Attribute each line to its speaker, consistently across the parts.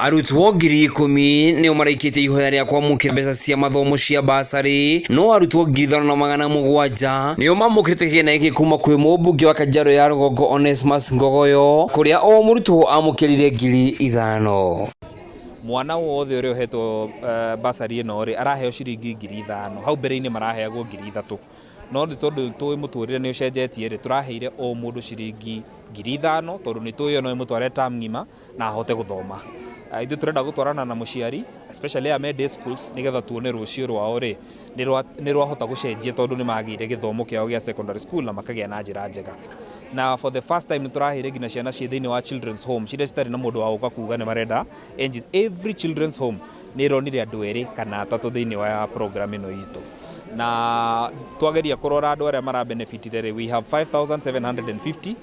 Speaker 1: arutwo ngiri 10 nio maraikitie ihoya ria kwamukira mbeca cia mathomo cia basari, no arutwo 5,700 nio mamukirite kĩgĩna gĩkĩ kuma kwĩ mũmbunge wa Kajiado ya Rũgongo Onesmus Ngogoyo, kuria o mũrutwo amukirire 5,000.
Speaker 2: Mwana wothe uria uhetwo basari ino ri araheo ciringi 5,000, hau mbere-ini maraheagwo 3,000, no ni tondu twi muturire ni ucenjetie ri turaheire o mundu ciringi 5,000 tondu ni tuyo no imutware term ngima na ahote guthoma. Ithu turenda gutwarana na muciari, especially a day schools, nigetha tuone rucio rwao ri ni rwahota gucenjia tondu ni magire githomo kiao gia secondary school na makagia na njira njega. Na for the first time turaheire ngina ciana cie thiini wa children's home ciria citari na mundu wa guka kuga ni marenda every children's home ni ronire andu eri kana atatu thiini wa program ino itu. Na twageria kurora andu aria mara benefitire ri, we have 5,750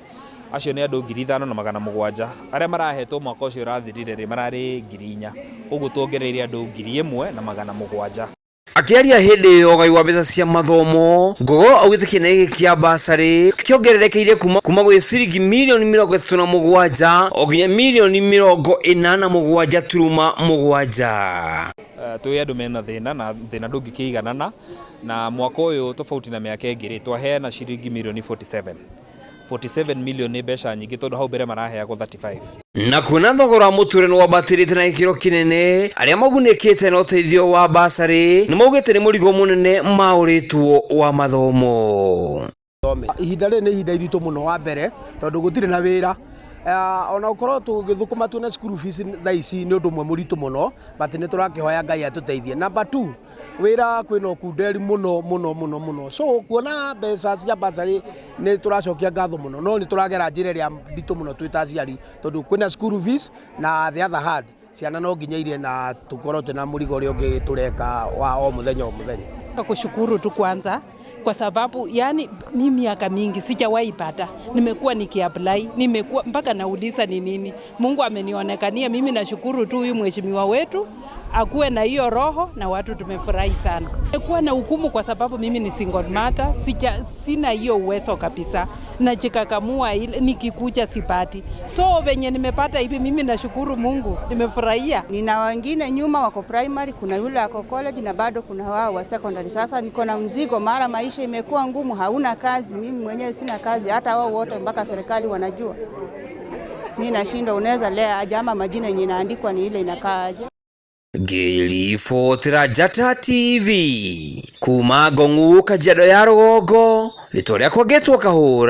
Speaker 2: acio ni andu 5,700 aria marahetwo mwaka ucio rathirire ri marari 4,000, koguo tuongereire andu 1,700.
Speaker 1: Akiaria hindi iyo gai wa mbeca cia mathomo, Ngogo augite kĩgĩna gĩkĩ kĩa basari kĩongererekeire kuma gwĩ ciringi mirioni 37 o nginya mirioni 87.7.
Speaker 2: Twi andu mena thina na thina ndũngĩkĩiganana, na mwaka ũyũ tofauti na mĩaka ĩngĩ ri twaheana ciringi mirioni 47 million ni mbeca nyingĩ tondu hau mbere maraheagwo 35.
Speaker 1: Na kuona thogora muture no wabatirite na gĩkĩro kĩnene, aria magunĩkĩte na ũteithio wa basari ni maugĩte ni mũrigo mũnene maũrĩtwo wa mathomo.
Speaker 3: Ihinda rĩrĩ nĩ ihinda iritũ mũno wa mbere tondu gũtirĩ na wĩra. Ona ukorwo tugithukuma tuone school fees thaa ici ni undu mwe muritu muno, but ni turakihoya Ngai atuteithie. Number 2, wira kwina ukunderi muno, so kuona mbeca cia basari ni turacokia ngatho muno, no ni turagera njira ria nditu muno twita aciari tondu kwina school fees na the other hand ciana no nginya irie na tukorwo tuna murigo uria ungi tureka wa o muthenya.
Speaker 4: Kushukuru tu kwanza kwa sababu yani mimi miaka mingi sijawahi pata, nimekuwa nikiapply, nimekuwa mpaka nauliza ni nini. Mungu amenionekania, mimi nashukuru tu huyu mheshimiwa wetu akuwe na hiyo roho, na watu tumefurahi sana. Nimekuwa na hukumu kwa sababu mimi ni single mother, sina hiyo uwezo kabisa, najikakamua nikikuja sipati. So venye nimepata hivi mimi nashukuru Mungu, nimefurahia.
Speaker 5: Nina wengine nyuma wako primary, kuna yule wako college na bado kuna wao wa secondary. Sasa niko na mzigo, mara maisha imekuwa ngumu, hauna kazi, mimi mwenyewe sina kazi, hata wao wote mpaka serikali wanajua. Mimi nashinda, unaweza lea ajama majina yenye inaandikwa ni ile inakaaje.
Speaker 1: Ngĩribotera Njata TV kuma Ngong'u, Kajiado ya Rũgongo, rĩtwa rĩakwa ngetwo Kahũra.